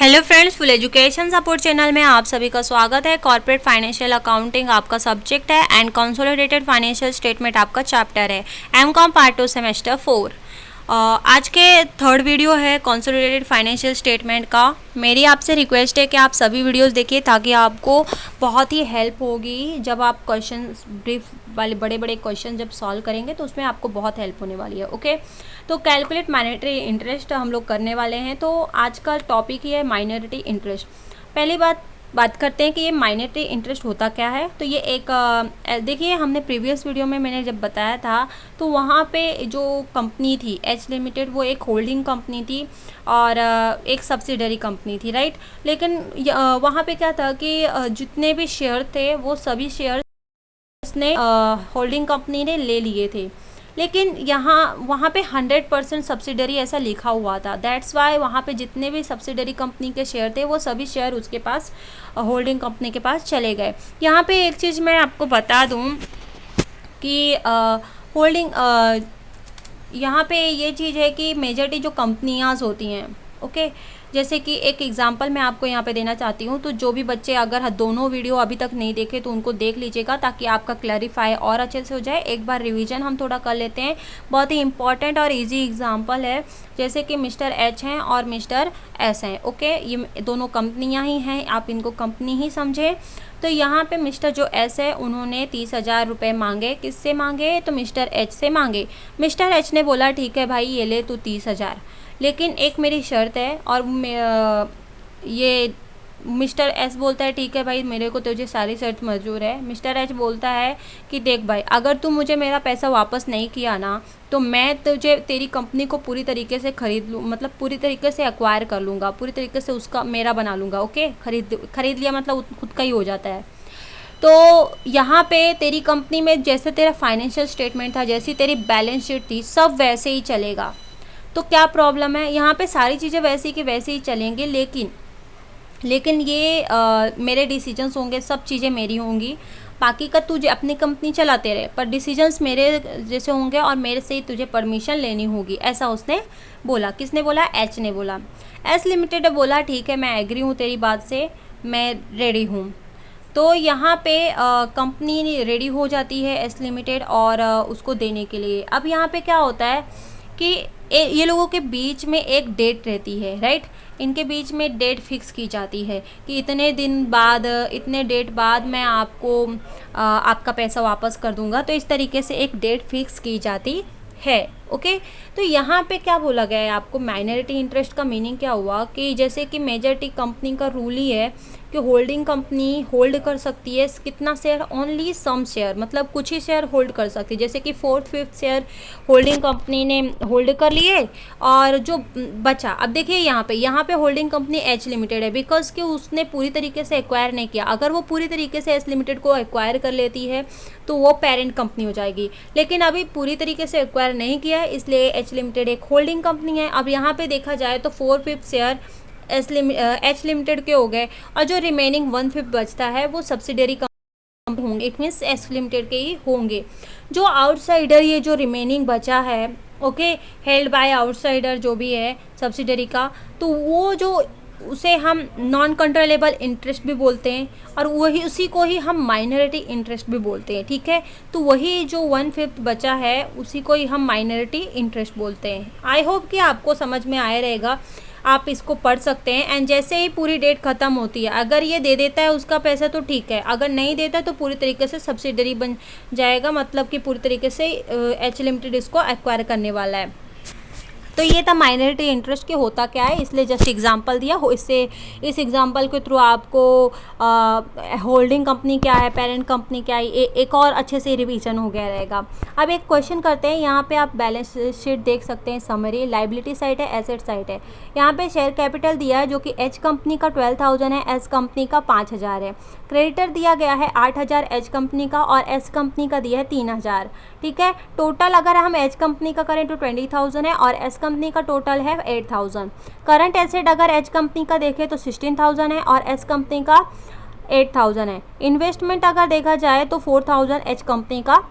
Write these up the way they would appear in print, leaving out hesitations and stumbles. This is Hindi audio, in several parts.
Hello friends, full education support channel में आप सभी का स्वागत है। कॉर्पोरेट फाइनेंशियल अकाउंटिंग आपका सब्जेक्ट है एंड कंसोलिडेटेड फाइनेंशियल स्टेटमेंट आपका चैप्टर है। MCom part 2 semester 4। आज के थर्ड वीडियो है कंसोलिडेटेड फाइनेंशियल स्टेटमेंट का। मेरी आपसे रिक्वेस्ट है कि आप सभी वीडियोस देखिए ताकि आपको बहुत ही हेल्प होगी जब आप क्वेश्चन ब्रीफ वाले बड़े बड़े क्वेश्चन जब सॉल्व करेंगे तो उसमें आपको बहुत हेल्प होने वाली है। ओके, तो कैलकुलेट माइनॉरिटी इंटरेस्ट हम लोग करने वाले हैं। तो आज का टॉपिक ही है माइनॉरिटी इंटरेस्ट। पहली बात करते हैं कि ये माइनॉरिटी इंटरेस्ट होता क्या है। तो ये एक देखिए, हमने प्रीवियस वीडियो में मैंने जब बताया था तो वहाँ पे जो कंपनी थी एच लिमिटेड, वो एक होल्डिंग कंपनी थी और एक सब्सिडरी कंपनी थी, राइट। लेकिन वहाँ पे क्या था कि जितने भी शेयर थे वो सभी शेयर ने होल्डिंग कंपनी ने ले लिए थे, लेकिन वहाँ पे 100% सब्सिडरी ऐसा लिखा हुआ था। दैट्स वाई वहाँ पे जितने भी सब्सिडरी कंपनी के शेयर थे वो सभी शेयर उसके पास होल्डिंग कंपनी के पास चले गए। यहाँ पे एक चीज़ मैं आपको बता दूँ कि होल्डिंग यहाँ पे ये चीज़ है कि मेजॉरिटी जो कंपनियाँ होती हैं, ओके, जैसे कि एक एग्जांपल मैं आपको यहाँ पे देना चाहती हूँ। तो जो भी बच्चे अगर दोनों वीडियो अभी तक नहीं देखे तो उनको देख लीजिएगा ताकि आपका क्लैरिफाई और अच्छे से हो जाए। एक बार रिवीजन हम थोड़ा कर लेते हैं। बहुत ही इंपॉर्टेंट और इजी एग्जांपल है, जैसे कि मिस्टर एच हैं और मिस्टर एस हैं। ओके, ये दोनों कंपनियाँ ही हैं, आप इनको कंपनी ही समझे। तो यहाँ पे मिस्टर जो एस है उन्होंने 30,000 रुपये मांगे। किससे मांगे? तो मिस्टर एच से मांगे। मिस्टर एच ने बोला ठीक है भाई, ये ले तू 30,000, लेकिन एक मेरी शर्त है। और ये मिस्टर एस बोलता है ठीक है भाई, मेरे को तुझे सारी शर्त मंजूर है। मिस्टर एच बोलता है कि देख भाई, अगर तू मुझे मेरा पैसा वापस नहीं किया ना तो मैं तेरी कंपनी को पूरी तरीके से खरीद लूँ, मतलब पूरी तरीके से एक्वायर कर लूँगा, पूरी तरीके से उसका मेरा बना लूँगा। ओके, खरीद लिया मतलब खुद का ही हो जाता है। तो यहाँ पे तेरी कंपनी में जैसे तेरा फाइनेंशियल स्टेटमेंट था, जैसी तेरी बैलेंस शीट थी, सब वैसे ही चलेगा। तो क्या प्रॉब्लम है? यहाँ पे सारी चीज़ें वैसी की वैसे ही चलेंगी, लेकिन ये मेरे डिसीजंस होंगे, सब चीज़ें मेरी होंगी। बाकी का तुझे अपनी कंपनी चलाते रहे, पर डिसीजंस मेरे जैसे होंगे और मेरे से ही तुझे परमिशन लेनी होगी, ऐसा उसने बोला। किसने बोला? एच ने बोला। एस लिमिटेड बोला ठीक है, मैं एग्री हूँ तेरी बात से, मैं रेडी हूँ। तो यहाँ पे कंपनी रेडी हो जाती है एस लिमिटेड और उसको देने के लिए। अब यहाँ पे क्या होता है कि ये लोगों के बीच में एक डेट रहती है, राइट। इनके बीच में डेट फिक्स की जाती है कि इतने दिन बाद, इतने डेट बाद मैं आपको आपका पैसा वापस कर दूंगा। तो इस तरीके से एक डेट फिक्स की जाती है। ओके, तो यहाँ पे क्या बोला गया है आपको? माइनॉरिटी इंटरेस्ट का मीनिंग क्या हुआ कि जैसे कि मेजॉरिटी कंपनी का रूल ही है कि होल्डिंग कंपनी होल्ड कर सकती है कितना शेयर? ओनली सम शेयर, मतलब कुछ ही शेयर होल्ड कर सकती है। जैसे कि 4th 5th share holding company ने होल्ड कर लिए और जो बचा, अब देखिए यहाँ पे होल्डिंग कंपनी एच लिमिटेड है, बिकॉज कि उसने पूरी तरीके से एक्वायर नहीं किया। अगर वो पूरी तरीके से एच लिमिटेड को एक्वायर कर लेती है तो वो पेरेंट कंपनी हो जाएगी, लेकिन अभी पूरी तरीके से एक्वायर नहीं किया है, इसलिए एच लिमिटेड एक होल्डिंग कंपनी है। अब यहाँ पे देखा जाए तो 4/5 शेयर एच लिमिटेड के हो गए और जो रिमेनिंग 1/5 बचता है वो सब्सिडरी कंपनी होंगे, इट मीन्स एच लिमिटेड के ही होंगे। जो आउटसाइडर, ये जो रिमेनिंग बचा है, ओके, हेल्ड बाय आउटसाइडर जो भी है सब्सिडरी का, तो वो जो उसे हम नॉन कंट्रोलेबल इंटरेस्ट भी बोलते हैं और वही उसी को ही हम माइनॉरिटी इंटरेस्ट भी बोलते हैं, ठीक है। तो वही जो 1/5 बचा है उसी को ही हम माइनॉरिटी इंटरेस्ट बोलते हैं। आई होप कि आपको समझ में आया रहेगा, आप इसको पढ़ सकते हैं। एंड जैसे ही पूरी डेट ख़त्म होती है, अगर ये दे देता है उसका पैसा तो ठीक है, अगर नहीं देता तो पूरी तरीके से सब्सिडरी बन जाएगा, मतलब कि पूरी तरीके से एच लिमिटेड इसको एक्वायर करने वाला है। तो ये था माइनॉरिटी इंटरेस्ट के होता क्या है, इसलिए जस्ट एग्जांपल दिया हो। इससे इस एग्जांपल के थ्रू आपको होल्डिंग कंपनी क्या है, पेरेंट कंपनी क्या है, एक और अच्छे से रिवीजन हो गया रहेगा। अब एक क्वेश्चन करते हैं। यहाँ पे आप बैलेंस शीट देख सकते हैं, समरी, लाइबिलिटी साइड है, एसेट साइड है। यहाँ पे शेयर कैपिटल दिया है जो कि एच कंपनी का 12,000 है, एस कंपनी का 5,000 है। क्रेडिटर दिया गया है 8,000 एच कंपनी का और एस कंपनी का दिया है 3,000, ठीक है। टोटल अगर हम एच कंपनी का करें तो 20,000 है और एस कंपनी का टोटल है 8,000। करंट एसेट अगर एच कंपनी का देखें तो 16,000 है और एस कंपनी का 8,000 है। इन्वेस्टमेंट अगर देखा जाए तो 4,000 एच कंपनी का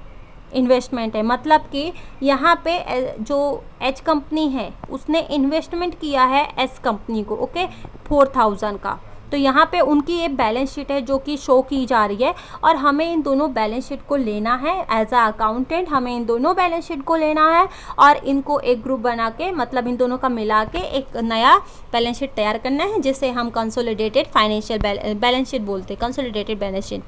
इन्वेस्टमेंट है, मतलब कि यहाँ पे जो एच कंपनी है उसने इन्वेस्टमेंट किया है एस कंपनी को, ओके, 4000 का। तो यहाँ पे उनकी ये बैलेंस शीट है जो कि शो की जा रही है, और हमें इन दोनों बैलेंस शीट को लेना है एज अ अकाउंटेंट। हमें इन दोनों बैलेंस शीट को लेना है और इनको एक ग्रुप बना के, मतलब इन दोनों का मिला के एक नया बैलेंस शीट तैयार करना है, जिसे हम कंसोलिडेटेड फाइनेंशियल बैलेंस शीट बोलते हैं, कंसोलिडेटेड बैलेंस शीट।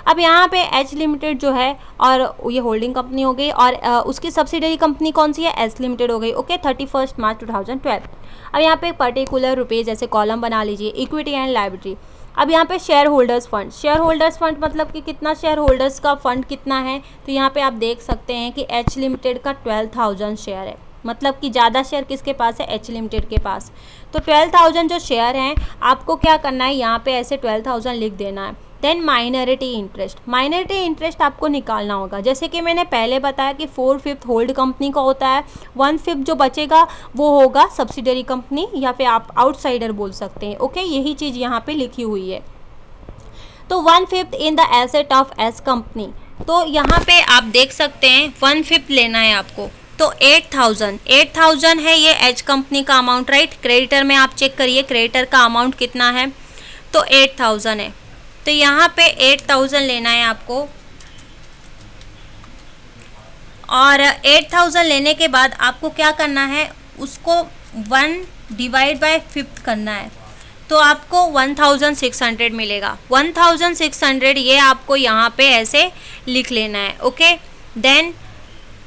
अब यहाँ पे एच लिमिटेड जो है, और ये होल्डिंग कंपनी हो गई, और उसकी सब्सिडरी कंपनी कौन सी है, एस लिमिटेड हो गई, ओके, 31 मार्च 2012। अब यहाँ पे पर्टिकुलर रुपीज़ जैसे कॉलम बना लीजिए, इक्विटी एंड लायबिलिटी। अब यहाँ पे share holders fund, share holders fund मतलब कि कितना शेयर होल्डर्स का फंड कितना है, तो यहाँ पे आप देख सकते हैं कि एच लिमिटेड का 12,000 शेयर है, मतलब कि ज़्यादा शेयर किसके पास है, एच लिमिटेड के पास। तो 12,000 जो शेयर हैं, आपको क्या करना है, यहाँ पे ऐसे 12,000 लिख देना है। Then minority interest, minority interest आपको निकालना होगा, जैसे कि मैंने पहले बताया कि 4/5 होल्ड कंपनी का होता है, 1/5 जो बचेगा वो होगा सब्सिडरी कंपनी, या फिर आप आउटसाइडर बोल सकते हैं, ओके, यही चीज़ यहाँ पे लिखी हुई है। तो 1/5 in the asset of S company, तो यहाँ पे आप देख सकते हैं 1/5 लेना है आपको, तो 8,000 है ये एच कंपनी का अमाउंट, राइट। क्रेडिटर में आप चेक करिए क्रेडिटर का अमाउंट कितना है, तो 8,000 है, तो यहाँ पे 8,000 लेना है आपको, और 8,000 लेने के बाद आपको क्या करना है, उसको 1/5 करना है, तो आपको 1,600 मिलेगा। 1,600 ये आपको यहाँ पे ऐसे लिख लेना है, ओके। देन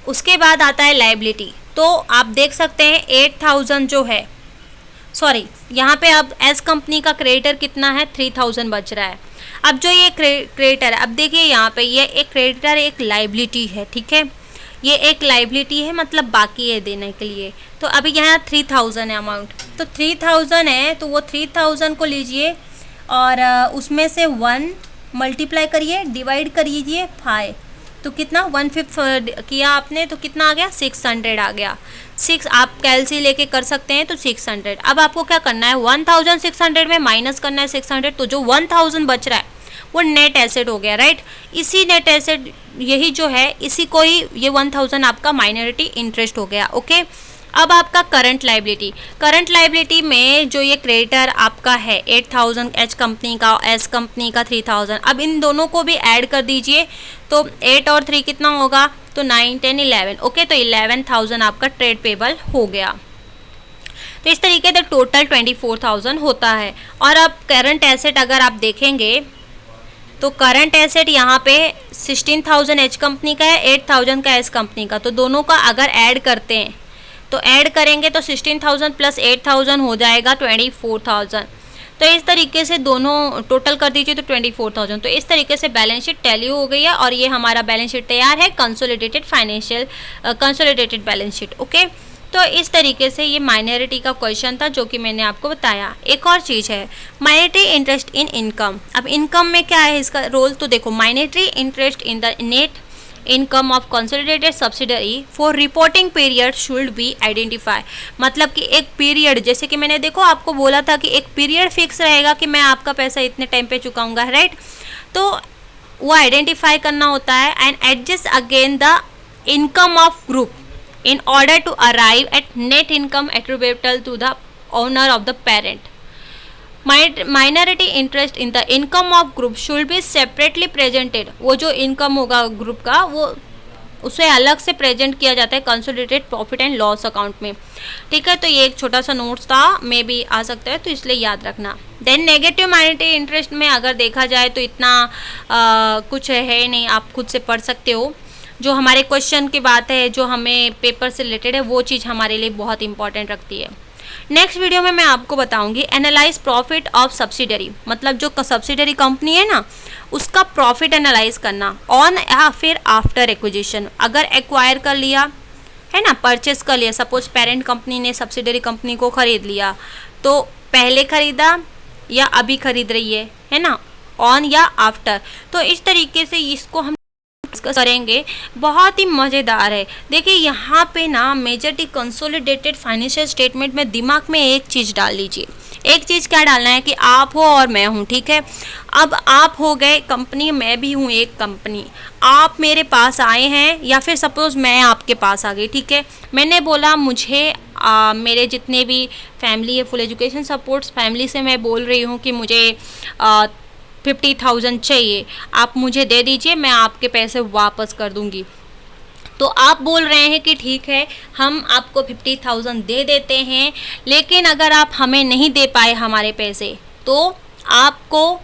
उसके बाद आता है लायबिलिटी, तो आप देख सकते हैं 8,000 जो है, सॉरी यहाँ पे अब एस कंपनी का क्रेडिटर कितना है, 3,000 बच रहा है। अब जो ये क्रेडिटर है, अब देखिए यहाँ पे ये एक क्रेडिटर एक लायबिलिटी है, ठीक है, ये एक लायबिलिटी है, मतलब बाकी है देने के लिए। तो अभी यहाँ 3,000 है अमाउंट, तो 3,000 है, तो वो 3,000 को लीजिए और उसमें से 1 मल्टीप्लाई करिए, डिवाइड करिए 5, तो कितना 1/5 किया आपने, तो कितना आ गया, 600 आ गया। 6 आप कैलसी लेके कर सकते हैं, तो 600। अब आपको क्या करना है, 1,600 में माइनस करना है 600, तो जो 1,000 बच रहा है वो नेट एसेट हो गया, राइट। इसी नेट एसेट यही जो है, इसी को ही ये 1,000 आपका माइनॉरिटी इंटरेस्ट हो गया, ओके। अब आपका करंट लायबिलिटी में जो ये क्रेडिटर आपका है 8,000 एच कंपनी का, एस कंपनी का 3,000, अब इन दोनों को भी ऐड कर दीजिए, तो 8 और 3 कितना होगा, तो 9, 10, 11, ओके, तो 11,000 आपका ट्रेड पेबल हो गया। तो इस तरीके से टोटल 24,000 होता है। और अब करंट एसेट अगर आप देखेंगे, तो करंट एसेट यहाँ पे 16,000 एच कंपनी का है, 8,000 का एस कंपनी का, तो दोनों का अगर ऐड करते हैं, तो ऐड करेंगे तो 16,000 प्लस 8,000 हो जाएगा 24,000। तो इस तरीके से दोनों टोटल कर दीजिए, तो 24,000। तो इस तरीके से बैलेंस शीट टैली हो गई है, और ये हमारा बैलेंस शीट तैयार है, कंसोलिडेटेड बैलेंस शीट, ओके। तो इस तरीके से ये माइनॉरिटी का क्वेश्चन था जो कि मैंने आपको बताया। एक और चीज़ है माइनॉरिटी इंटरेस्ट इन इनकम। अब इनकम में क्या है इसका रोल, तो देखो, minority interest in the net income of consolidated subsidiary for reporting period should be identify, मतलब कि एक पीरियड, जैसे कि मैंने देखो आपको बोला था कि एक पीरियड फिक्स रहेगा कि मैं आपका पैसा इतने टाइम पे चुकाऊंगा, राइट। तो वो आइडेंटिफाई करना होता है, and adjust again the income of group in order to arrive at net income attributable to the owner of the parent. Minority interest in the income of group should be separately presented. वो जो इनकम होगा ग्रुप का, वो उसे अलग से प्रेजेंट किया जाता है consolidated profit and loss account में, ठीक है। तो ये एक छोटा सा नोट्स था, मे भी आ सकता है, तो इसलिए याद रखना। देन नेगेटिव माइनॉरिटी इंटरेस्ट में अगर देखा जाए तो इतना कुछ है नहीं, आप खुद से पढ़ सकते हो। जो हमारे क्वेश्चन की बात है, जो हमें पेपर से रिलेटेड है, वो चीज़ हमारे लिए बहुत इंपॉर्टेंट रखती है। नेक्स्ट वीडियो में मैं आपको बताऊंगी एनालाइज प्रॉफिट ऑफ सब्सिडरी, मतलब जो सब्सिडरी कंपनी है ना, उसका प्रॉफिट एनालाइज करना ऑन या फिर आफ्टर एक्विजिशन। अगर एक्वायर कर लिया है ना, परचेस कर लिया, सपोज पेरेंट कंपनी ने सब्सिडरी कंपनी को खरीद लिया, तो पहले खरीदा या अभी खरीद रही है ना, ऑन या आफ्टर। तो इस तरीके से इसको हम करेंगे, बहुत ही मज़ेदार है। देखिए यहाँ पे ना मेजरली कंसोलिडेटेड फाइनेंशियल स्टेटमेंट में दिमाग में एक चीज़ डाल लीजिए। एक चीज़ क्या डालना है कि आप हो और मैं हूँ, ठीक है। अब आप हो गए कंपनी, मैं भी हूँ एक कंपनी। आप मेरे पास आए हैं या फिर सपोज़ मैं आपके पास आ गई, ठीक है। मैंने बोला मुझे मेरे जितने भी फैमिली है, फुल एजुकेशन सपोर्ट्स फैमिली से मैं बोल रही हूँ कि मुझे 50,000 चाहिए, आप मुझे दे दीजिए, मैं आपके पैसे वापस कर दूँगी। तो आप बोल रहे हैं कि ठीक है, हम आपको 50,000 दे देते हैं, लेकिन अगर आप हमें नहीं दे पाए हमारे पैसे तो आपको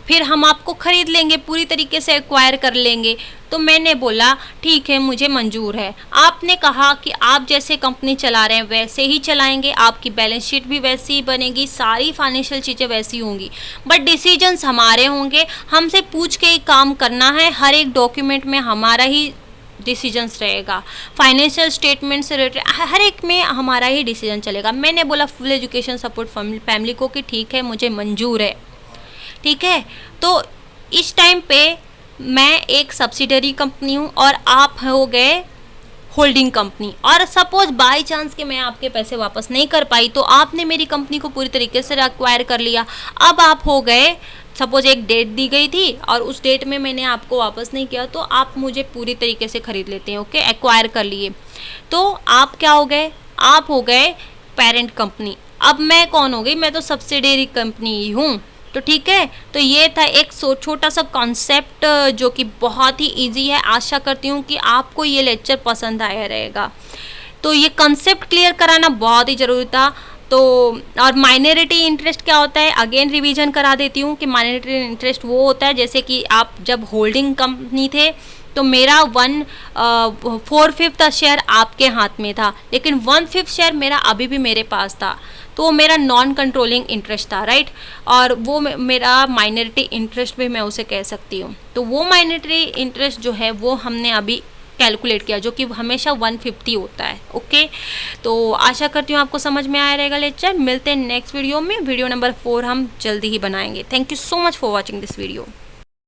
फिर हम आपको ख़रीद लेंगे, पूरी तरीके से एक्वायर कर लेंगे। तो मैंने बोला ठीक है, मुझे मंजूर है। आपने कहा कि आप जैसे कंपनी चला रहे हैं वैसे ही चलाएंगे, आपकी बैलेंस शीट भी वैसी ही बनेगी, सारी फाइनेंशियल चीज़ें वैसी होंगी, बट डिसीजंस हमारे होंगे, हमसे पूछ के ही काम करना है, हर एक डॉक्यूमेंट में हमारा ही डिसीजंस रहेगा, फाइनेंशियल स्टेटमेंट से रिलेटेड हर एक में हमारा ही डिसीजन चलेगा। मैंने बोला फुल एजुकेशन सपोर्ट फैमिली को कि ठीक है, मुझे मंजूर है, ठीक है। तो इस टाइम पे मैं एक सब्सिडरी कंपनी हूँ और आप हो गए होल्डिंग कंपनी, और सपोज बाय चांस कि मैं आपके पैसे वापस नहीं कर पाई तो आपने मेरी कंपनी को पूरी तरीके से एक्वायर कर लिया। अब आप हो गए, सपोज एक डेट दी गई थी और उस डेट में मैंने आपको वापस नहीं किया तो आप मुझे पूरी तरीके से ख़रीद लेते हैं, ओके, एक्वायर कर लिए। तो आप क्या हो गए, आप हो गए पेरेंट कंपनी। अब मैं कौन हो गई, मैं तो सब्सिडरी कंपनी ही हूँ। तो ठीक है, तो ये था एक छोटा सा कॉन्सेप्ट जो कि बहुत ही इजी है। आशा करती हूँ कि आपको ये लेक्चर पसंद आया रहेगा। तो ये कॉन्सेप्ट क्लियर कराना बहुत ही ज़रूरी था। तो और माइनॉरिटी इंटरेस्ट क्या होता है, अगेन रिवीजन करा देती हूँ कि माइनॉरिटी इंटरेस्ट वो होता है जैसे कि आप जब होल्डिंग कंपनी थे तो मेरा 1/4 शेयर आपके हाथ में था, लेकिन 1/5 शेयर मेरा अभी भी मेरे पास था, तो वो मेरा नॉन कंट्रोलिंग इंटरेस्ट था, राइट। और वो मेरा माइनॉरिटी इंटरेस्ट भी मैं उसे कह सकती हूँ। तो वो माइनॉरिटी इंटरेस्ट जो है वो हमने अभी कैलकुलेट किया, जो कि हमेशा 150 होता है, ओके। तो आशा करती हूँ आपको समझ में आया रहेगा लेक्चर। मिलते हैं नेक्स्ट वीडियो में, वीडियो नंबर 4 हम जल्दी ही बनाएंगे। Thank you so much for watching this video.